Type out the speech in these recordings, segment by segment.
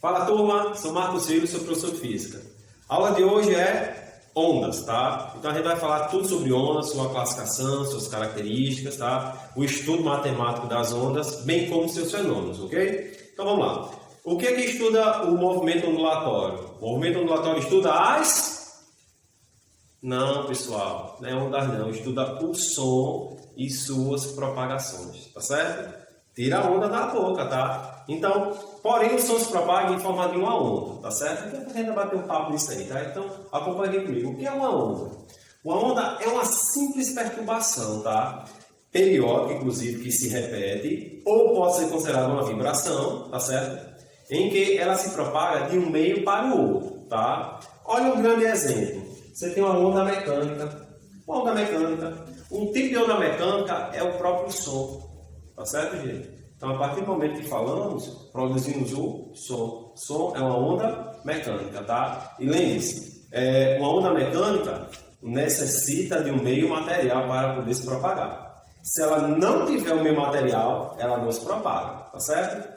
Fala turma, sou Marcos Filho, sou professor de Física. A aula de hoje é ondas, tá? Então a gente vai falar tudo sobre ondas, sua classificação, suas características, tá? O estudo matemático das ondas, bem como seus fenômenos, ok? Então vamos lá. O que é que estuda o movimento ondulatório? O movimento ondulatório estuda as... Não, pessoal, não é ondas não. Estuda o som e suas propagações, tá certo? Tira a onda da boca, tá? Então, porém, o som se propaga em forma de uma onda, tá certo? Então, a gente vai bater um papo nisso aí, tá? Então, acompanhe comigo. O que é uma onda? Uma onda é uma simples perturbação, tá? Periódica, inclusive, que se repete, ou pode ser considerada uma vibração, tá certo? Em que ela se propaga de um meio para o outro, tá? Olha um grande exemplo. Você tem uma onda mecânica. Uma onda mecânica. Um tipo de onda mecânica é o próprio som. Tá certo, gente? Então, a partir do momento que falamos, produzimos o som. Som é uma onda mecânica, tá? E lembre-se, uma onda mecânica necessita de um meio material para poder se propagar. Se ela não tiver o meio material, ela não se propaga, tá certo?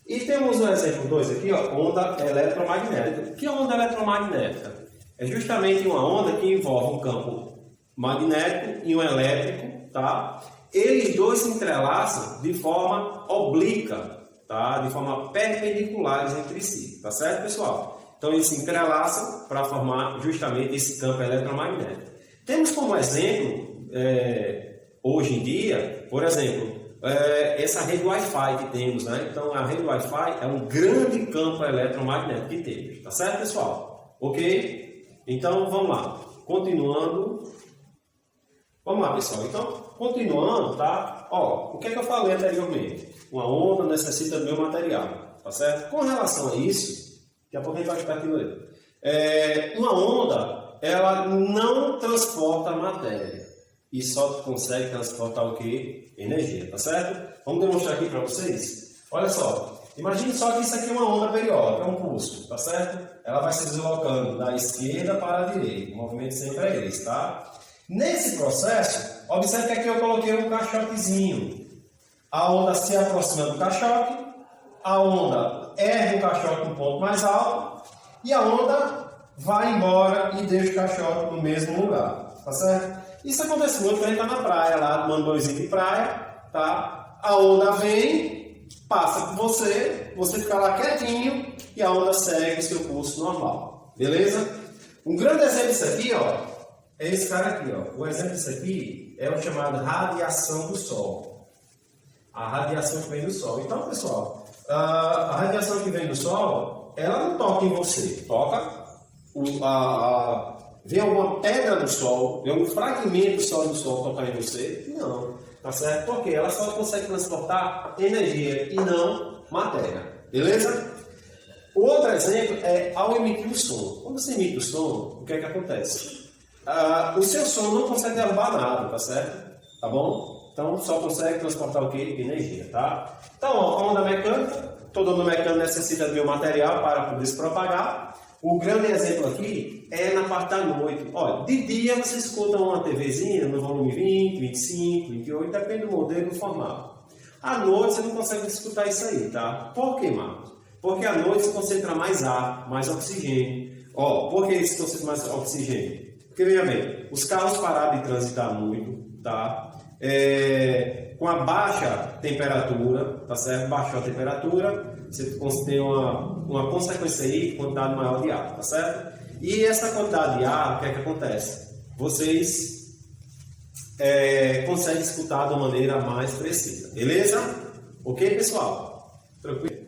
E temos o exemplo 2 aqui, ó, onda eletromagnética. O que é onda eletromagnética? É justamente uma onda que envolve um campo magnético e um elétrico, tá? Eles dois se entrelaçam de forma oblíqua, tá? De forma perpendiculares entre si, tá certo, pessoal? Então, eles se entrelaçam para formar justamente esse campo eletromagnético. Temos como exemplo, hoje em dia, por exemplo, essa rede Wi-Fi que temos, né? Então, a rede Wi-Fi é um grande campo eletromagnético que temos, tá certo, pessoal? Ok? Então, vamos lá. Continuando. Vamos lá, pessoal. Então, continuando, tá? Ó, o que é que eu falei anteriormente? Uma onda necessita do meu material, tá certo? Com relação a isso, daqui a pouco a gente vai explicar aquilo aí. Uma onda, ela não transporta matéria e só consegue transportar o quê? Energia, tá certo? Vamos demonstrar aqui para vocês? Olha só, imagine só que isso aqui é uma onda periódica, é um pulso, tá certo? Ela vai se deslocando da esquerda para a direita, o movimento sempre é esse, tá? Nesse processo, observe que aqui eu coloquei um caixotezinho. A onda se aproxima do caixote, a onda ergue o caixote no ponto mais alto e a onda vai embora e deixa o caixote no mesmo lugar, tá certo? Isso acontece muito quando a gente está na praia, lá no banhozinho de praia, tá? A onda vem, passa por você, você fica lá quietinho e a onda segue o seu curso normal, beleza? Um grande exemplo disso aqui, ó, é esse cara aqui, ó. O exemplo disso aqui é o chamado radiação do Sol. A radiação que vem do Sol. Então, pessoal, a radiação que vem do Sol, ela não toca em você. Toca, vem alguma pedra do Sol, vem um fragmento do Sol tocar em você? Não, tá certo? Porque ela só consegue transportar energia e não matéria. Beleza? O outro exemplo é ao emitir o som. Quando você emite o som, o que é que acontece? O seu som não consegue derrubar nada, tá certo? Tá bom? Então, só consegue transportar o que? Energia, tá? Então, ó, a onda mecânica, toda onda mecânica necessita de um material para poder se propagar. O grande exemplo aqui é na parte da noite. Olha, de dia você escuta uma TVzinha no volume 20, 25, 28, depende do modelo e do formato. À noite você não consegue escutar isso aí, tá? Por quê, Marcos? Porque à noite se concentra mais ar, mais oxigênio. Ó, por que se concentra mais oxigênio? Porque, veja bem, os carros pararam de transitar muito, tá? Com a baixa temperatura, tá certo? Baixou a temperatura, você tem uma consequência aí, quantidade maior de ar, tá certo? E essa quantidade de ar, o que é que acontece? Vocês conseguem escutar de uma maneira mais precisa, beleza? Ok, pessoal? Tranquilo?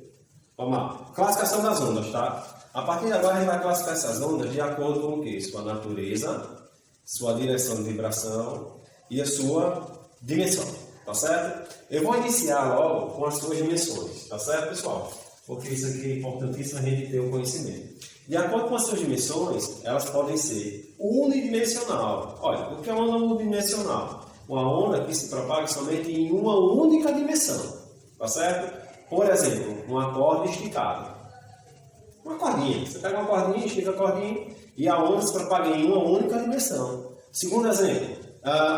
Vamos lá. Classificação das ondas, tá? A partir de agora a gente vai classificar essas ondas de acordo com o quê? Sua natureza, sua direção de vibração e a sua dimensão, tá certo? Eu vou iniciar logo com as suas dimensões, tá certo, pessoal? Porque isso aqui é importantíssimo a gente ter o conhecimento. De acordo com as suas dimensões, elas podem ser unidimensional. Olha, o que é uma onda unidimensional? Uma onda que se propaga somente em uma única dimensão, tá certo? Por exemplo, uma corda esticada. Uma cordinha. Você pega uma cordinha, estica a cordinha e a onda se propaga em uma única dimensão. Segundo exemplo,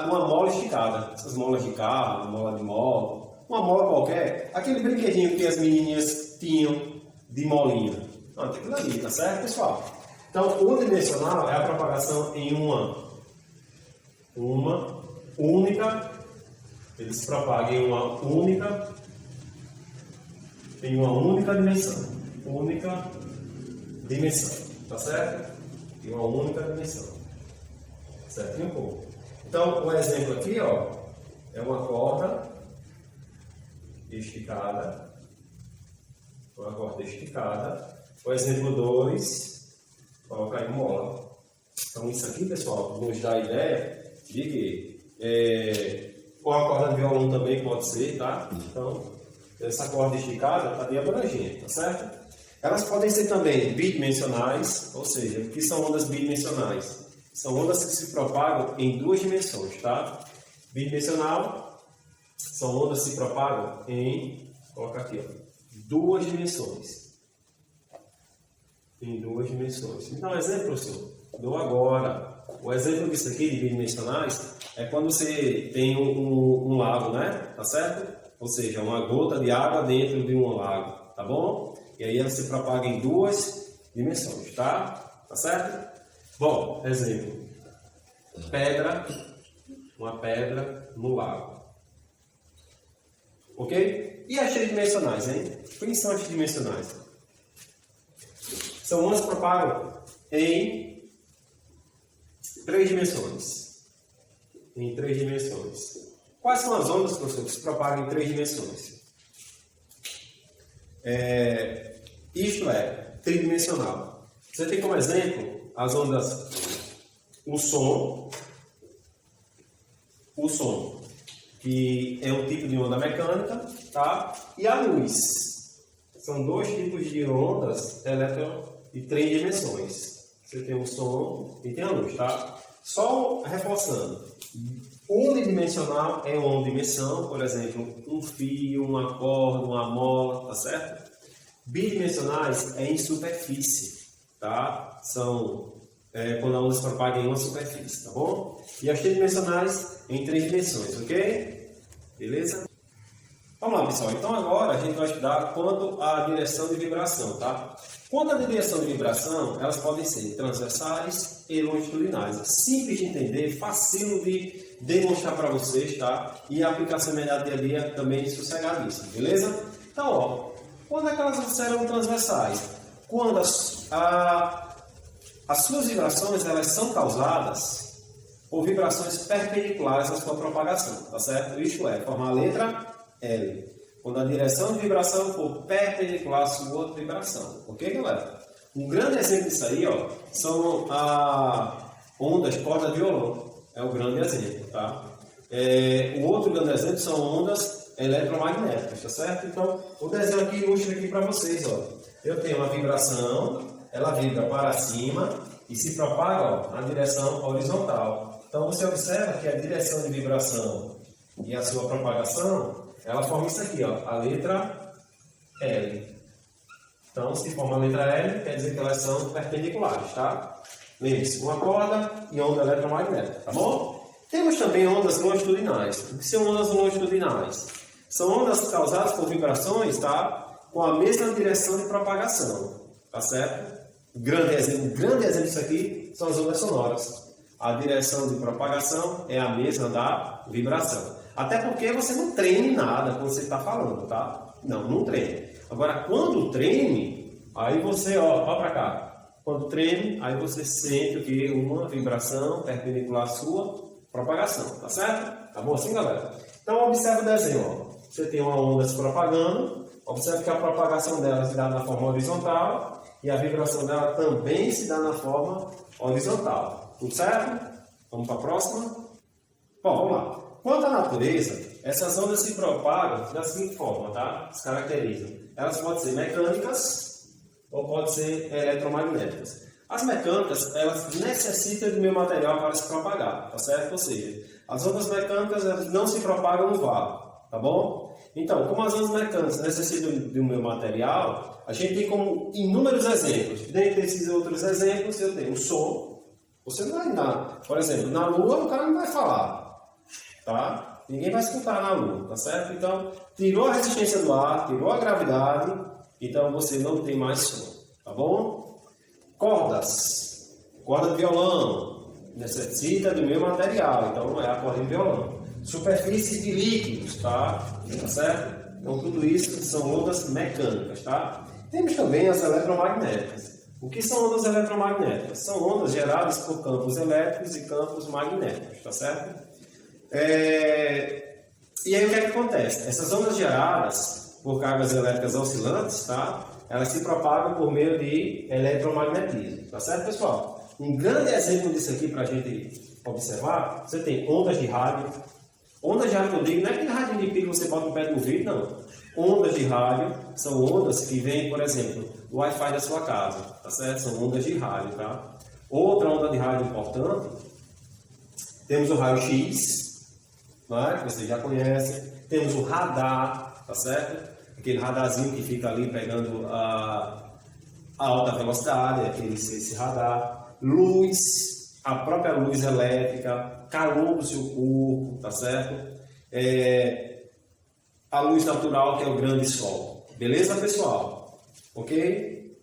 uma mola esticada. Essas molas de carro, mola de moto, uma mola qualquer. Aquele brinquedinho que as menininhas tinham de molina. Não, tem aquilo ali, tá certo, pessoal? Então, unidimensional é a propagação em uma única, ele se propaga em uma única dimensão. Única dimensão, tá certo? Em uma única dimensão. Certo? Um pouco. Então, o exemplo aqui, ó, é uma corda esticada. Uma corda esticada. O exemplo 2, coloca aí mola. Então, isso aqui, pessoal, nos dá a ideia de que ou a corda de violão também pode ser, tá? Então, essa corda esticada está bem abrangente, tá certo? Elas podem ser também bidimensionais, ou seja, o que são ondas bidimensionais? São ondas que se propagam em duas dimensões, tá? Bidimensional são ondas que se propagam em, coloca aqui, ó, duas dimensões. Em duas dimensões. Então, exemplo, professor, dou agora. O exemplo disso aqui de bidimensionais é quando você tem um lago, né? Tá certo? Ou seja, uma gota de água dentro de um lago, tá bom? E aí ela se propaga em duas dimensões, tá? Tá certo? Bom, exemplo. Uma pedra no lago. Ok? E as tridimensionais, hein? Quem são as tridimensionais? São ondas que propagam em três dimensões. Em três dimensões. Quais são as ondas, professor, que se propagam em três dimensões? Isto é tridimensional. Você tem como exemplo as ondas, o som, que é um tipo de onda mecânica, tá? E a luz. São dois tipos de ondas de três dimensões. Você tem o som e tem a luz, tá? Só reforçando. Unidimensional é uma dimensão, por exemplo, um fio, uma corda, uma mola, tá certo? Bidimensionais é em superfície, tá? São quando a onda se propaga em uma superfície, tá bom? E as tridimensionais em três dimensões, ok? Beleza? Vamos lá, pessoal. Então agora a gente vai estudar quanto à direção de vibração, tá? Quanto à direção de vibração, elas podem ser transversais e longitudinais. Simples de entender, facil de demonstrar para vocês, tá? E a aplicação imediata dia a dia também sossegadíssima, beleza? Então, ó, quando é que elas serão transversais? Quando as suas vibrações elas são causadas por vibrações perpendiculares à sua propagação, tá certo? Isto é, formar a letra L. Quando a direção de vibração for perpendicular à sua outra vibração. Ok, galera? Um grande exemplo disso aí, ó, são ondas corda de violão. É o grande exemplo, tá? O outro grande exemplo são ondas eletromagnéticas, tá certo? Então, o desenho aqui ilustra aqui para vocês, ó. Eu tenho uma vibração, ela vibra para cima e se propaga, ó, na direção horizontal. Então, você observa que a direção de vibração e a sua propagação, ela forma isso aqui, ó, a letra L. Então, se forma a letra L, quer dizer que elas são perpendiculares, tá? Lembre-se, uma corda e onda eletromagnética, tá bom? Temos também ondas longitudinais. O que são ondas longitudinais? São ondas causadas por vibrações, tá? Com a mesma direção de propagação, tá certo? Um grande exemplo disso aqui são as ondas sonoras. A direção de propagação é a mesma da vibração. Até porque você não treme nada quando você está falando, tá? Não treme. Agora, quando treme, aí você, ó para cá. Quando treme, aí você sente o que? Uma vibração perpendicular à sua propagação, tá certo? Tá bom assim, galera? Então, observe o desenho, ó. Você tem uma onda se propagando, observe que a propagação dela se dá na forma horizontal e a vibração dela também se dá na forma horizontal. Tudo certo? Vamos para a próxima? Bom, vamos lá. Quanto à natureza, essas ondas se propagam da seguinte forma, tá? Se caracterizam. Elas podem ser mecânicas ou podem ser eletromagnéticas. As mecânicas, elas necessitam do meu material para se propagar, tá certo? Ou seja, as ondas mecânicas elas não se propagam no vácuo, tá bom? Então, como as ondas mecânicas necessitam do meu material, a gente tem como inúmeros exemplos. Dentre esses outros exemplos, eu tenho o som. Você não vai dar, por exemplo, na Lua o cara não vai falar, tá? Ninguém vai escutar na Lua, tá certo? Então, tirou a resistência do ar, tirou a gravidade, então você não tem mais som, tá bom? Cordas, corda de violão, necessita do meu material, então não é a corda de violão. Superfície de líquidos, tá certo? Então tudo isso são ondas mecânicas, tá? Temos também as eletromagnéticas. O que são ondas eletromagnéticas? São ondas geradas por campos elétricos e campos magnéticos, tá certo? E aí o que é que acontece? Essas ondas geradas por cargas elétricas oscilantes, tá? Elas se propagam por meio de eletromagnetismo, tá certo, pessoal? Um grande exemplo disso aqui para a gente observar, você tem ondas de rádio. Ondas de rádio que eu digo, não é aquele rádio de pilha que você bota no pé do ouvido, não. Ondas de rádio são ondas que vêm, por exemplo, do Wi-Fi da sua casa, tá certo? São ondas de rádio, tá? Outra onda de rádio importante, temos o raio-x, né, que vocês já conhecem. Temos o radar, tá certo? Aquele radarzinho que fica ali pegando a alta velocidade, esse radar. Luz, a própria luz elétrica, calor do seu corpo, tá certo? A luz natural, que é o grande sol. Beleza, pessoal? Ok?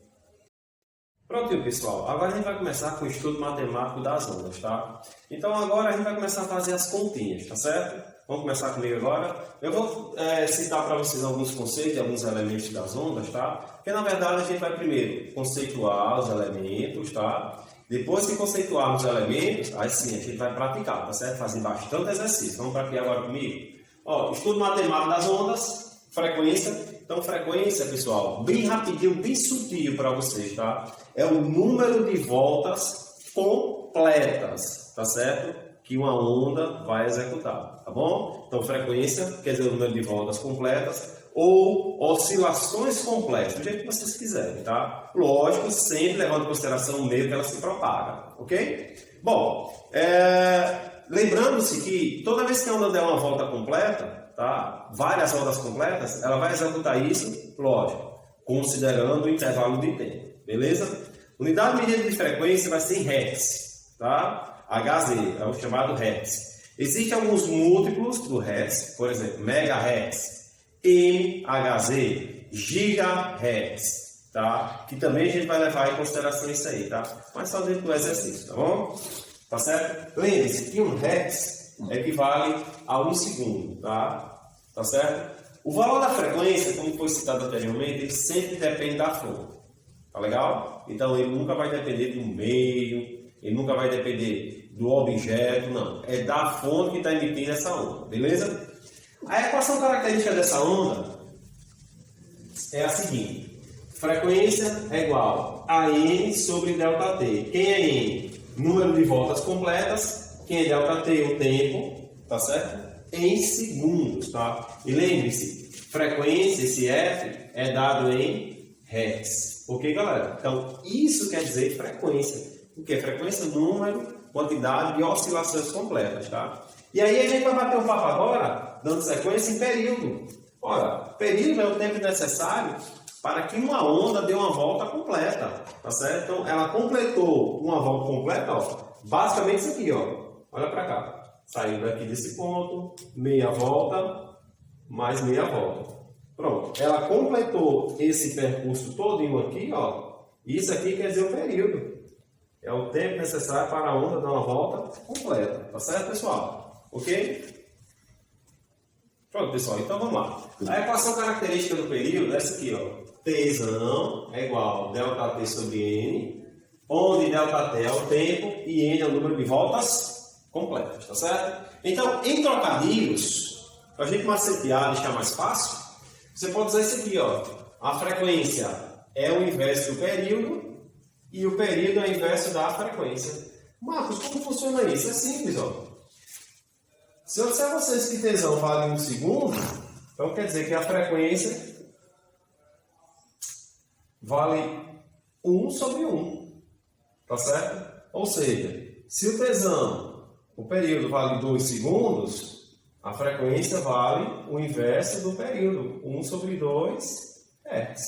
Pronto, pessoal. Agora a gente vai começar com o estudo matemático das ondas, tá? Então agora a gente vai começar a fazer as continhas, tá certo? Vamos começar comigo agora. Eu vou citar para vocês alguns conceitos, alguns elementos das ondas, tá? Porque na verdade a gente vai primeiro conceituar os elementos, tá? Depois que conceituarmos os elementos, aí sim a gente vai praticar, tá certo? Fazer bastante exercício. Vamos praticar agora comigo? Ó, estudo matemático das ondas, frequência. Então, frequência, pessoal, bem rapidinho, bem sutil para vocês, tá? É o número de voltas completas, tá certo? Que uma onda vai executar, tá bom? Então, frequência quer dizer o número de voltas completas ou oscilações completas, do jeito que vocês quiserem, tá? Lógico, sempre levando em consideração o meio que ela se propaga, ok? Bom, lembrando-se que toda vez que a onda der uma volta completa, tá? Várias voltas completas, ela vai executar isso, lógico, considerando o intervalo de tempo, beleza? Unidade medida de frequência vai ser em Hertz, tá? HZ, é o chamado Hertz. Existem alguns múltiplos do Hertz, por exemplo, megahertz, MHz, gigahertz, tá? Que também a gente vai levar em consideração isso aí, tá? Mas só dentro do exercício, tá bom? Tá certo? Lembre-se que um hertz equivale a 1 segundo, tá? Tá certo? O valor da frequência, como foi citado anteriormente, ele sempre depende da fonte, tá legal? Então ele nunca vai depender do meio, ele nunca vai depender do objeto, não. É da fonte que está emitindo essa onda, beleza? A equação característica dessa onda é a seguinte: frequência é igual a n sobre ΔT. Quem é n? Número de voltas completas. Quem é ΔT? O tempo, tá certo? Em segundos, tá? E lembre-se, frequência, esse F, é dado em Hertz. Ok, galera? Então, isso quer dizer frequência. O que? Frequência, número, quantidade de oscilações completas, tá? E aí a gente vai bater um papo agora, dando sequência em período. Ora, período é o tempo necessário para que uma onda dê uma volta completa, tá certo? Então, ela completou uma volta completa, ó, basicamente isso aqui, ó. Olha para cá. Saiu daqui desse ponto, meia volta, mais meia volta. Pronto. Ela completou esse percurso todinho aqui, ó. Isso aqui quer dizer o período. É o tempo necessário para a onda dar uma volta completa. Tá certo, pessoal? Ok? Pronto, pessoal. Então, vamos lá. A equação característica do período é essa aqui, ó. T é igual a ΔT sobre N, onde ΔT é o tempo e N é o número de voltas completas, tá certo? Então, em trocadilhos, para a gente macetear, deixar mais fácil, você pode usar isso aqui, ó. A frequência é o inverso do período e o período é o inverso da frequência. Marcos, como funciona isso? É simples, ó. Se eu disser a vocês que T vale 1 segundo, então quer dizer que a frequência vale 1 sobre 1, tá certo? Ou seja, se o T o período vale 2 segundos, a frequência vale o inverso do período, 1 sobre 2 Hertz.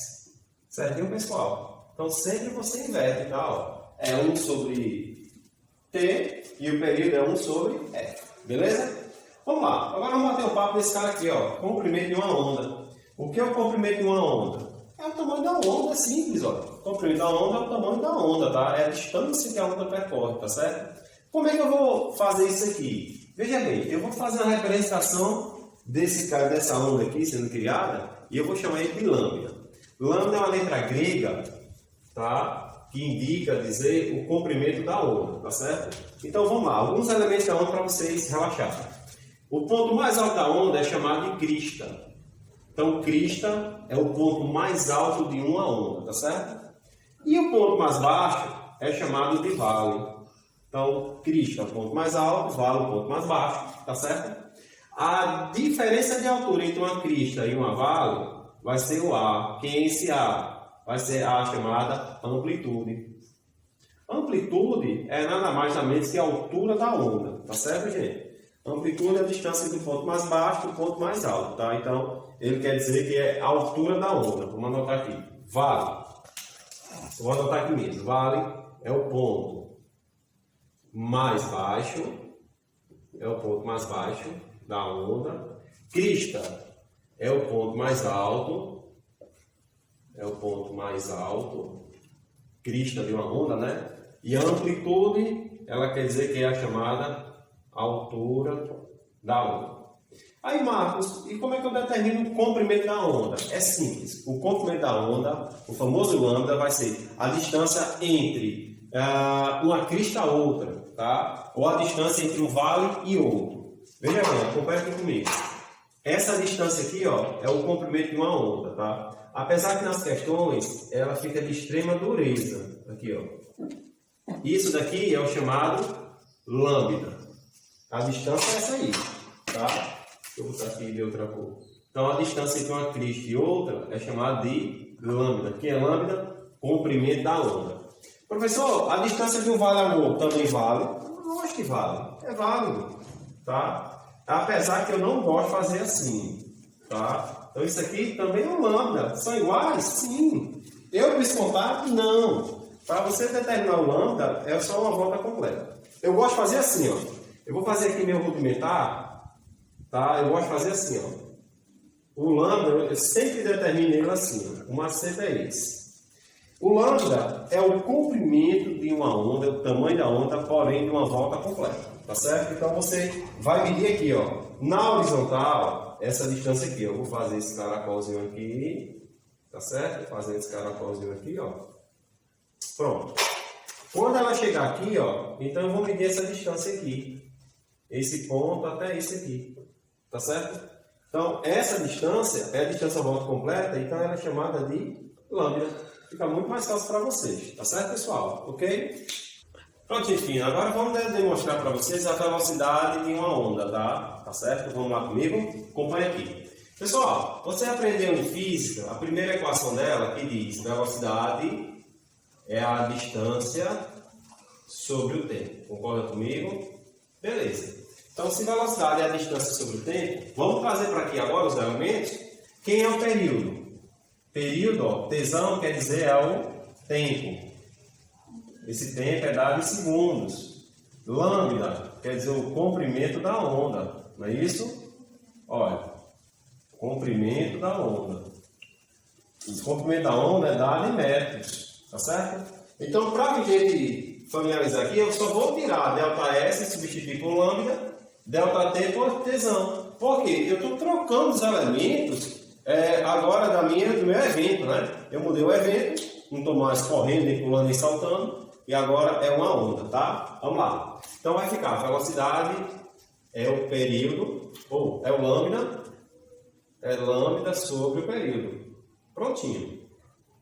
Certinho, pessoal? Então, sempre você inverte, tá? Ó, é 1 sobre T e o período é 1 sobre F. Beleza? Vamos lá. Agora vamos bater o papo desse cara aqui, ó. Comprimento de uma onda. O que é o comprimento de uma onda? É É o tamanho da onda, é simples, ó. O comprimento da onda é o tamanho da onda, tá? É a distância que a onda percorre, tá certo? Como é que eu vou fazer isso aqui? Veja bem, eu vou fazer uma representação dessa onda aqui sendo criada e eu vou chamar ele de lambda. Lambda é uma letra grega, tá? Que indica dizer o comprimento da onda, tá certo? Então vamos lá, alguns elementos da onda para vocês relaxarem. O ponto mais alto da onda é chamado de crista. Então, crista é o ponto mais alto de uma onda, tá certo? E o ponto mais baixo é chamado de vale. Então, crista é o ponto mais alto, vale é o ponto mais baixo, tá certo? A diferença de altura entre uma crista e uma vale vai ser o A. Quem é esse A? Vai ser a chamada amplitude. Amplitude é nada mais nada menos que a altura da onda, tá certo, gente? Amplitude é a distância do ponto mais baixo do ponto mais alto, tá? Então, ele quer dizer que é a altura da onda. Vamos anotar aqui. Vale. Vou anotar aqui mesmo. Vale é o ponto mais baixo. É o ponto mais baixo da onda. Crista é o ponto mais alto. É o ponto mais alto. Crista de uma onda, né? E a amplitude, ela quer dizer que é a chamada altura da onda. Aí, Marcos, e como é que eu determino o comprimento da onda? É simples. O comprimento da onda, o famoso lambda, vai ser a distância entre uma crista e outra, tá? Ou a distância entre um vale e outro. Veja bem, acompanha aqui comigo. Essa distância aqui, ó, é o comprimento de uma onda, tá? Apesar que nas questões ela fica de extrema dureza. Aqui, ó. Isso daqui é o chamado lambda. A distância é essa aí, tá? Deixa eu botar aqui de outra cor. Então, a distância entre uma crista e outra é chamada de lambda. O que é lambda? Comprimento da onda. Professor, a distância de um vale ao outro também vale? Não acho que vale. É válido, tá? Apesar que eu não gosto de fazer assim, tá? Então, isso aqui também é um lambda. São iguais? Sim. Eu descontar? Não. Para você determinar o lambda, é só uma volta completa. Eu gosto de fazer assim, ó. Eu vou fazer aqui meu rudimentar, tá? Eu gosto de fazer assim, ó. O lambda, eu sempre determino ele assim, ó. O macete é esse. O lambda é o comprimento de uma onda, o tamanho da onda, porém de uma volta completa, tá certo? Então você vai medir aqui, ó. Na horizontal, essa distância aqui, ó. Eu vou fazer esse caracolzinho aqui, tá certo? Fazendo esse caracolzinho aqui, ó. Pronto. Quando ela chegar aqui, ó, então eu vou medir essa distância aqui. Esse ponto até esse aqui, tá certo? Então, essa distância é a distância volta completa, então ela é chamada de lambda. Fica muito mais fácil para vocês, tá certo, pessoal? Ok? Pronto, enfim, agora vamos demonstrar para vocês a velocidade de uma onda, tá? Tá certo? Vamos lá comigo? Acompanhe aqui. Pessoal, você aprendeu em física a primeira equação dela que diz velocidade é a distância sobre o tempo. Concorda comigo? Beleza. Então, se velocidade é a distância sobre o tempo, vamos trazer para aqui agora os elementos. Quem é o período? Período, ó, tesão quer dizer é o tempo. Esse tempo é dado em segundos. Lambda quer dizer o comprimento da onda. Não é isso? Olha, comprimento da onda. O comprimento da onda é dado em metros. Tá certo? Então, para a gente familiarizar aqui, eu só vou tirar ΔS e substituir por lambda, ΔT por tesão. Por quê? Eu estou trocando os elementos agora do meu evento, né? Eu mudei o evento, não estou mais correndo, nem pulando, nem saltando, e agora é uma onda, tá? Vamos lá. Então vai ficar, a velocidade é o período, ou é o lambda sobre o período. Prontinho.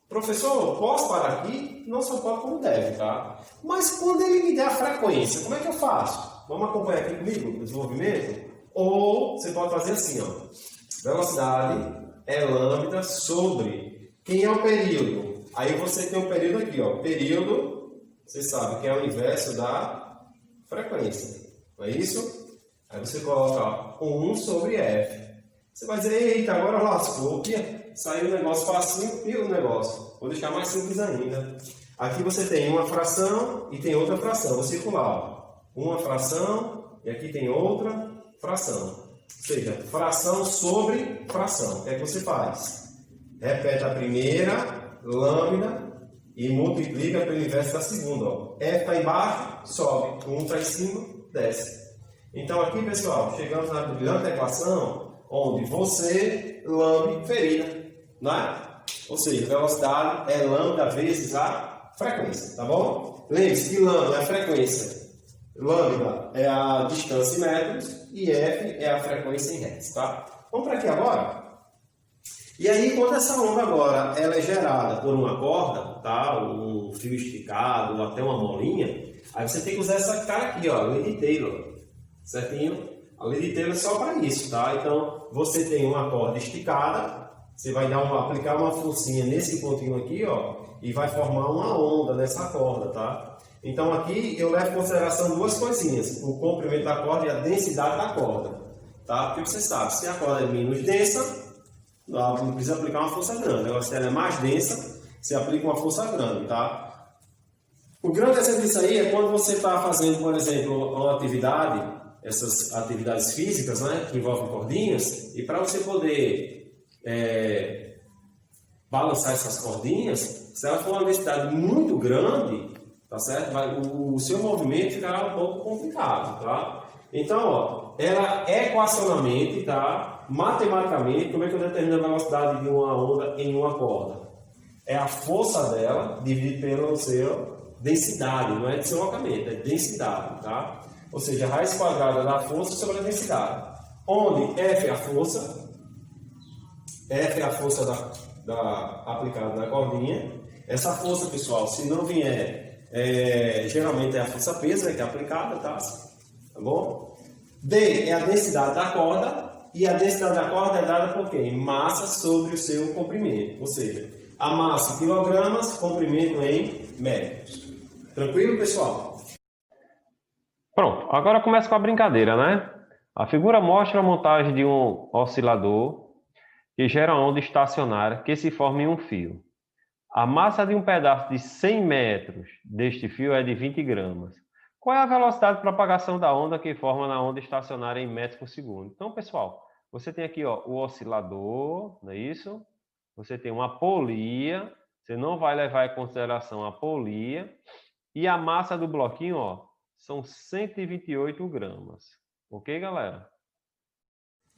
Professor, posso parar aqui? Não só pode como deve, tá? Mas quando ele me der a frequência, como é que eu faço? Vamos acompanhar aqui comigo o desenvolvimento? Ou você pode fazer assim, ó. Velocidade é lambda sobre quem é o período. Aí você tem um período aqui, ó. Período, você sabe que é o inverso da frequência. Não é isso? Aí você coloca 1 sobre F. Você vai dizer, eita, agora lascou. Saiu o negócio facinho e o negócio. Vou deixar mais simples ainda. Aqui você tem uma fração e tem outra fração. Vou circular. Uma fração e aqui tem outra fração. Ou seja, fração sobre fração. O que é que você faz? repete a primeira lâmina e multiplica pelo inverso da segunda. Ó. F está embaixo, sobe. 1 está em cima, desce. Então aqui, pessoal, chegamos na brilhante equação onde você lambe ferida, não é? Ou seja, velocidade é lambda vezes a frequência, tá bom? Lembre-se que lambda é a frequência, lambda é a distância em metros e F é a frequência em hertz, tá? Vamos para aqui agora? E aí, quando essa onda agora ela é gerada por uma corda, tá? Um fio esticado, ou até uma molinha, aí você tem que usar essa cara aqui, ó, lei de Taylor, certinho? A lei de Taylor é só para isso, tá? Então, você tem uma corda esticada, você vai aplicar uma forcinha nesse pontinho aqui, ó, e vai formar uma onda nessa corda, tá? Então, aqui eu levo em consideração duas coisinhas, o comprimento da corda e a densidade da corda, tá? Porque você sabe, se a corda é menos densa, não precisa aplicar uma força grande. Agora, se ela é mais densa, você aplica uma força grande, tá? O grande exemplo disso aí é quando você está fazendo, por exemplo, uma atividade, essas atividades físicas, né, que envolvem cordinhas, e para você poder balançar essas cordinhas, se ela for uma densidade muito grande, tá certo? O seu movimento ficará um pouco complicado, tá? Então, ó, ela equacionalmente, tá? Matematicamente, como é que eu determino a velocidade de uma onda em uma corda? É a força dela dividida pela sua densidade, não é deslocamento, é densidade, tá? Ou seja, a raiz quadrada da força sobre a densidade. Onde F é a força aplicada na cordinha. Essa força, pessoal, se não vier, geralmente é a força peso, que é aplicada, tá? Tá bom? D é a densidade da corda. E a densidade da corda é dada por quê? Em massa sobre o seu comprimento. Ou seja, a massa em quilogramas, comprimento em metros. Tranquilo, pessoal? Pronto, agora começa com a brincadeira, né? A figura mostra a montagem de um oscilador que gera onda estacionária que se forma em um fio. A massa de um pedaço de 100 metros deste fio é de 20 gramas. Qual é a velocidade de propagação da onda que forma na onda estacionária em metros por segundo? Então, pessoal, você tem aqui, ó, o oscilador, não é isso? Você tem uma polia, você não vai levar em consideração a polia. E a massa do bloquinho, ó, são 128 gramas. Ok, galera?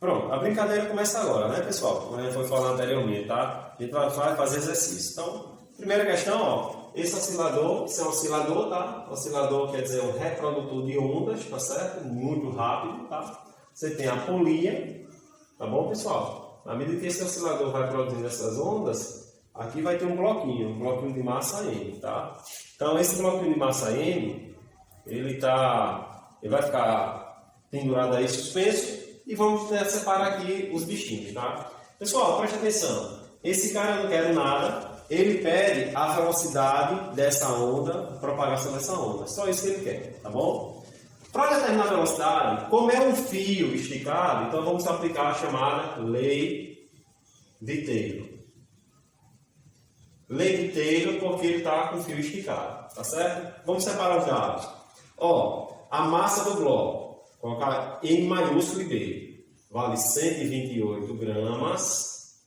Pronto, a brincadeira começa agora, né, pessoal? Como a gente foi falando anteriormente, tá? A gente vai fazer exercício. Então, primeira questão, ó. Esse oscilador, isso é um oscilador, tá? Oscilador quer dizer um reprodutor de ondas, tá certo? Muito rápido, tá? Você tem a polia, tá bom, pessoal? Na medida que esse oscilador vai produzindo essas ondas, aqui vai ter um bloquinho de massa M, tá? Então, esse bloquinho de massa M, ele vai ficar pendurado aí, suspenso, e vamos separar aqui os bichinhos, tá? Pessoal, preste atenção. Esse cara eu não quero nada. Ele pede a velocidade dessa onda, a propagação dessa onda. Só isso que ele quer, tá bom? Para determinar a velocidade, como é um fio esticado, então vamos aplicar a chamada lei de Taylor. Lei de Taylor porque ele está com o fio esticado, tá certo? Vamos separar os dados. Ó, a massa do bloco, colocar M maiúsculo e B, vale 128 gramas,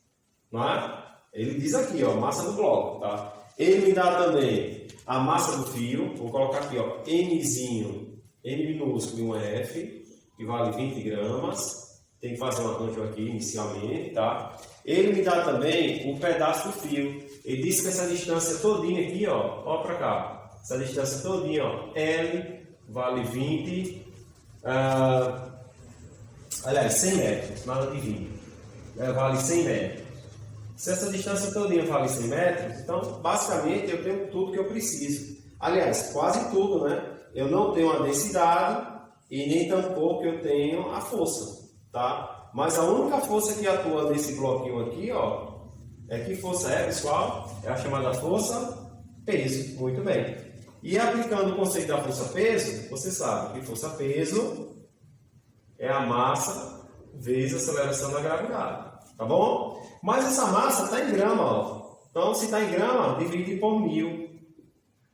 não é? Ele diz aqui, ó, massa do bloco, tá? Ele me dá também a massa do fio, vou colocar aqui, ó, Mzinho, M minúsculo e um F, que vale 20 gramas. Tem que fazer um arranjo aqui inicialmente, tá? Ele me dá também um pedaço do fio. Ele diz que essa distância todinha aqui, ó pra cá, essa distância todinha, ó, L vale 20, aliás, 100 metros, nada de 20, vale 100 metros. Se essa distância todinha vale 100 metros, então, basicamente, eu tenho tudo que eu preciso. Aliás, quase tudo, né? Eu não tenho a densidade e nem tampouco eu tenho a força, tá? Mas a única força que atua nesse bloquinho aqui, ó, que força é, pessoal? É a chamada força peso. Muito bem. E aplicando o conceito da força peso, você sabe que força peso é a massa vezes a aceleração da gravidade. Tá bom? Mas essa massa está em grama, ó. Então, se está em grama, divide por 1000.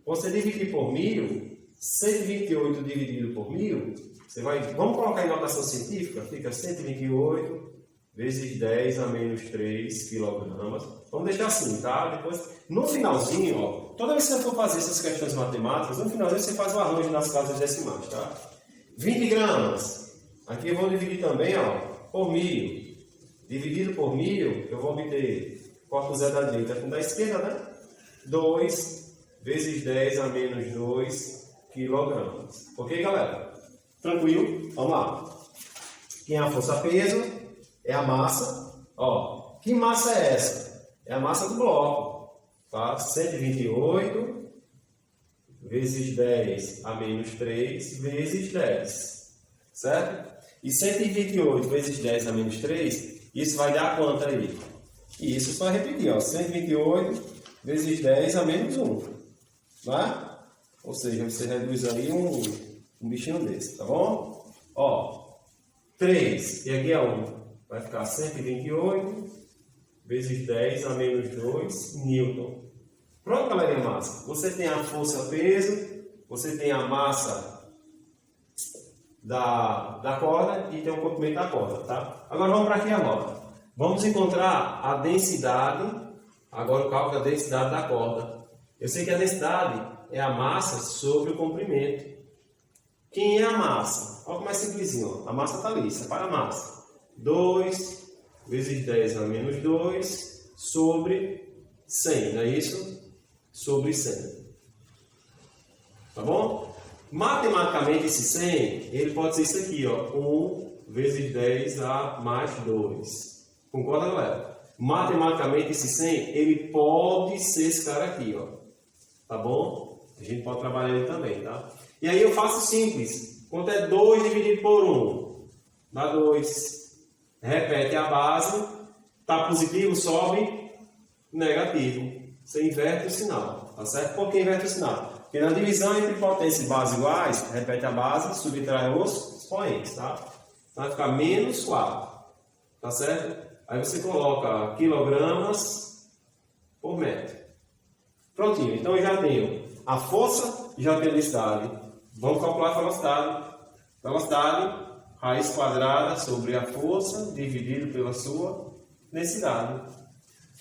Você dividir por 1000, 128 dividido por 1000, você vai... Vamos colocar em notação científica? Fica 128 vezes 10 a menos 3 quilogramas. Vamos deixar assim, tá? Depois, no finalzinho, ó, toda vez que você for fazer essas questões matemáticas, no finalzinho você faz o arranjo das casas decimais, tá? 20 gramas. Aqui eu vou dividir também, ó, por 1000. Dividido por 1000, eu vou obter, corto o zero da direita com da esquerda, né? 2 vezes 10 a menos 2 quilogramas. Ok, galera? Tranquilo? Vamos lá. Quem é a força-peso? É a massa. Ó, que massa é essa? É a massa do bloco. Tá? 128 vezes 10 a menos 3 vezes 10. Certo? E 128 vezes 10 a menos 3, isso vai dar quanto aí? E isso só repetir, ó. 128 vezes 10 a menos 1. Né? Ou seja, você reduz aí um bichinho desse, tá bom? Ó, 3, e aqui é 1. Vai ficar 128 vezes 10 a menos 2 newton. Pronto, galerinha massa. Você tem a força-peso, você tem a massa da corda e tem o comprimento da corda, tá? Agora vamos para aqui agora. Vamos encontrar a densidade, agora o cálculo da densidade da corda. Eu sei que a densidade é a massa sobre o comprimento. Quem é a massa? Olha como é simplesinho, ó. A massa está ali, separa a massa. 2 vezes 10 a menos 2 sobre 100, não é isso? Sobre 100. Tá bom? Matematicamente, esse 100, ele pode ser isso aqui, ó. 1 vezes 10 a mais 2. Concorda, galera? Matematicamente, esse 100, ele pode ser esse cara aqui, ó. Tá bom? A gente pode trabalhar ele também, tá? E aí eu faço simples. Quanto é 2 dividido por 1? Dá 2. Repete a base. Tá positivo, sobe. Negativo. Você inverte o sinal. Tá certo? Por que inverte o sinal? Porque na divisão entre potência e base iguais, repete a base, subtrai os expoentes, tá? Vai ficar menos 4. Tá certo? Aí você coloca quilogramas por metro. Prontinho. Então eu já tenho a força e já tenho a densidade. Vamos calcular a velocidade. Velocidade, raiz quadrada sobre a força dividido pela sua densidade.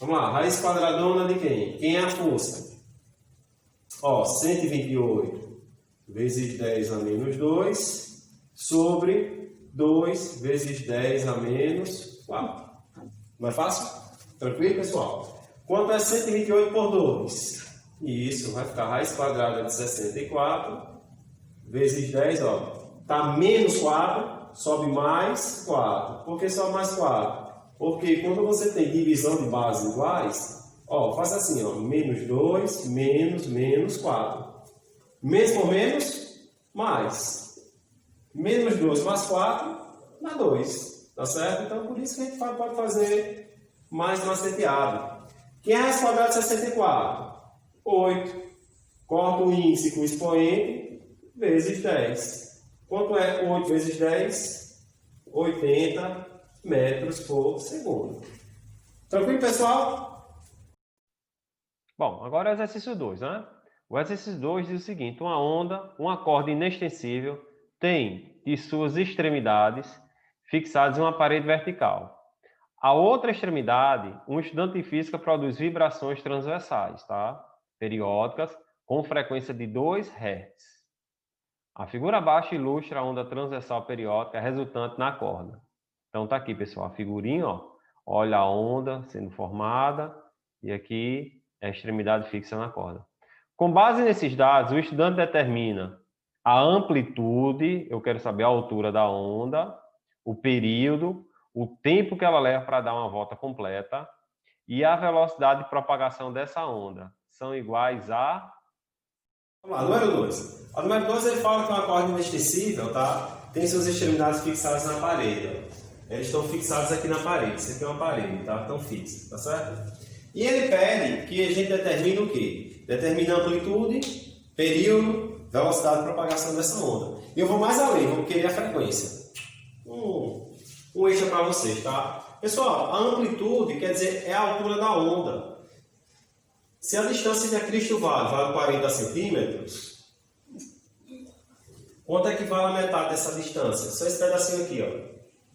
Vamos lá, raiz quadradona de quem? Quem é a força? Ó, 128 vezes 10 a menos 2 sobre 2 vezes 10 a menos 4. Não é fácil? Tranquilo, pessoal? Quanto é 128 por 2? Isso, vai ficar raiz quadrada de 64 vezes 10, ó. Tá menos 4, sobe mais 4. Por que sobe mais 4? Porque quando você tem divisão de bases iguais, ó, faz assim, ó, menos 2, menos 4. Menos por menos, mais. Menos 2 mais 4, dá 2. Tá certo? Então, por isso que a gente pode fazer mais maceteado. Quem é a raiz quadrada de 64? 8. Corta o índice com o expoente, vezes 10. Quanto é 8 vezes 10? 80 metros por segundo. Tranquilo, pessoal? Bom, agora o exercício 2, né? O exercício 2 diz o seguinte: uma onda, uma corda inextensível, tem de suas extremidades fixadas em uma parede vertical. A outra extremidade, um estudante de física produz vibrações transversais, tá? Periódicas, com frequência de 2 Hz. A figura abaixo ilustra a onda transversal periódica resultante na corda. Então tá aqui, pessoal, a figurinha, ó. Olha a onda sendo formada e aqui é a extremidade fixa na corda. Com base nesses dados, o estudante determina a amplitude, eu quero saber a altura da onda, o período, o tempo que ela leva para dar uma volta completa e a velocidade de propagação dessa onda. São iguais a... Vamos lá, número 2. O número 2 ele fala que uma corda inextensível, tá? Tem suas extremidades fixadas na parede, ó. Eles estão fixados aqui na parede. Isso aqui é uma parede, tá? Estão fixos, tá certo? E ele pede que a gente determine o quê? Determina a amplitude, período, velocidade de propagação dessa onda. E eu vou mais além, vou querer a frequência. Um extra para vocês, tá? Pessoal, a amplitude quer dizer é a altura da onda. Se a distância de Cristo vale 40 centímetros, quanto é que vale a metade dessa distância? Só esse pedacinho aqui, ó.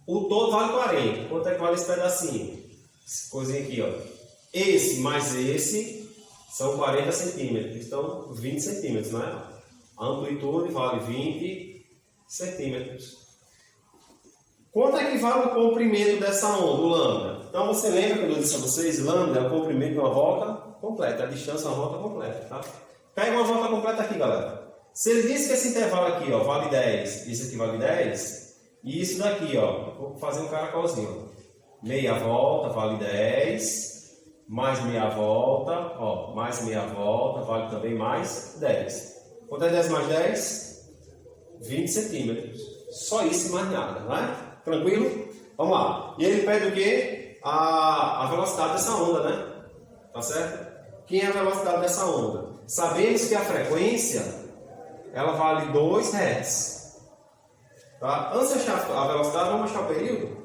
O todo vale 40. Quanto é que vale esse pedacinho? Essa coisinha aqui, ó. Esse mais esse são 40 centímetros. Então, 20 centímetros, né? A amplitude vale 20 centímetros. Quanto é que vale o comprimento dessa onda, o lambda? Então, você lembra quando eu disse a vocês, lambda é o comprimento de uma volta completa, a distância é uma volta completa, tá? Pega uma volta completa aqui, galera. Se ele disse que esse intervalo aqui, ó, vale 10, isso aqui vale 10, e isso daqui, ó, vou fazer um caracolzinho, ó. Meia volta vale 10, mais meia volta, ó, mais meia volta, vale também mais 10. Quanto é 10 mais 10? 20 centímetros. Só isso e mais nada, não é? Tranquilo? Vamos lá. E ele pede o quê? A velocidade dessa onda, né? Tá certo? Quem é a velocidade dessa onda? Sabemos que a frequência, ela vale 2 Hz. Tá? Antes de achar a velocidade, vamos achar o período?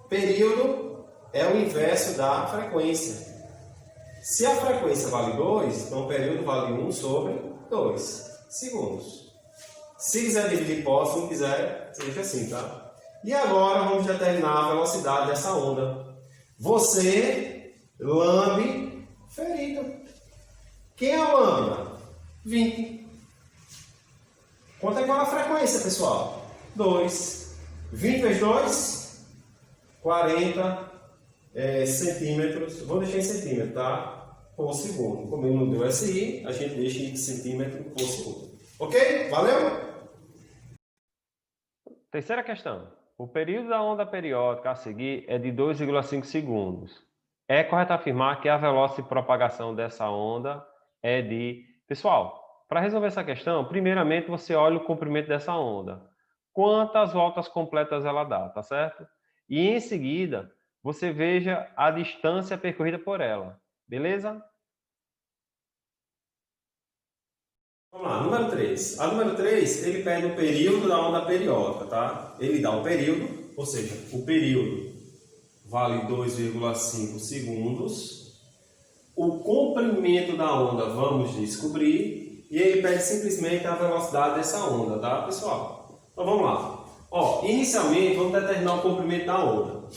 Período é o inverso da frequência. Se a frequência vale 2, então o período vale 1 sobre 2 segundos. Se quiser dividir por, se não quiser, seja assim, tá? E agora vamos determinar a velocidade dessa onda. Você lambe ferido. Quem é a lâmina? 20. Quanto é que vale a frequência, pessoal? 2. 20 vezes 2? 40 centímetros. Vou deixar em centímetro, tá? Por segundo. Como ele não deu SI, a gente deixa em centímetro por segundo. Ok? Valeu? Terceira questão. O período da onda periódica a seguir é de 2,5 segundos. É correto afirmar que a velocidade de propagação dessa onda é de... Pessoal, para resolver essa questão, primeiramente você olha o comprimento dessa onda. Quantas voltas completas ela dá, tá certo? E em seguida, você veja a distância percorrida por ela. Beleza? Vamos lá, número 3. A número 3, ele pede o período da onda periódica, tá? Ele dá o período, ou seja, o período vale 2,5 segundos. O comprimento da onda vamos descobrir. E ele pede simplesmente a velocidade dessa onda, tá, pessoal? Então vamos lá. Ó, inicialmente, vamos determinar o comprimento da onda.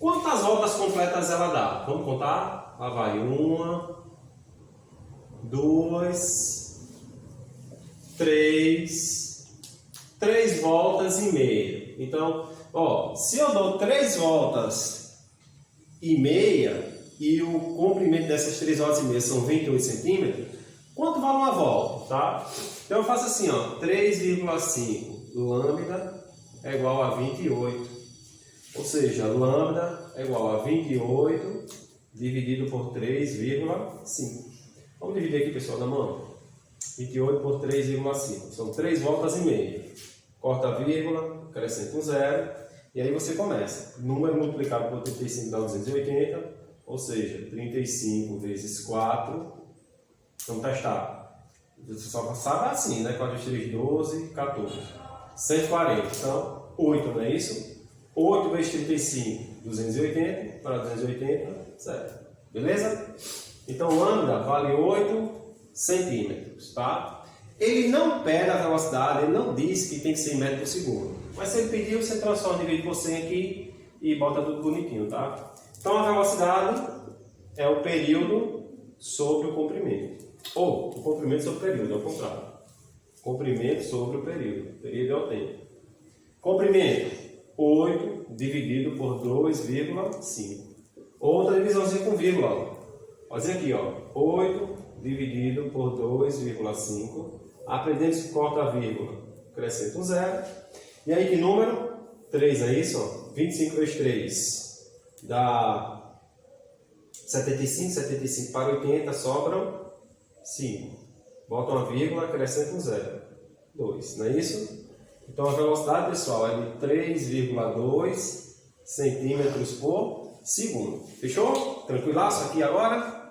Quantas voltas completas ela dá? Vamos contar? Lá vai 1, 2... 3 voltas e meia. Então, ó, se eu dou 3 voltas e meia e o comprimento dessas 3 voltas e meia são 28 centímetros, quanto vale uma volta, tá? Então eu faço assim, ó, 3,5 lambda é igual a 28. Ou seja, lambda é igual a 28 dividido por 3,5. Vamos dividir aqui, pessoal, na mão. 28 por 3,5. São 3 voltas e meia. Corta a vírgula, acrescenta um zero. E aí você começa. Número multiplicado por 35 dá 280. Ou seja, 35 vezes 4. Vamos testar. Você só sabe assim, né? 4 vezes 3, 12, 14. 140. Então, 8, não é isso? 8 vezes 35, 280. Para 280, certo. Beleza? Então, lambda vale 8 centímetros, tá? Ele não pede a velocidade, ele não diz que tem que ser em metro por segundo. Mas se ele pediu, você transforma, divide por 100 aqui e bota tudo bonitinho, tá? Então a velocidade é o período sobre o comprimento. Ou o comprimento sobre o período, é o contrário. Comprimento sobre o período. Período é o tempo. Comprimento, 8 dividido por 2,5. Outra divisãozinha com vírgula, ó. Fazer aqui, ó. 8 dividido por 2,5. Aprendemos que corta a vírgula, acrescenta um zero. E aí que número? 3, é isso? Ó. 25 vezes 3 dá 75. 75 para 80 sobram 5. Bota uma vírgula, acrescenta um zero. 2, não é isso? Então a velocidade, pessoal, é de 3,2 centímetros por segundo. Fechou? Tranquilaço aqui agora?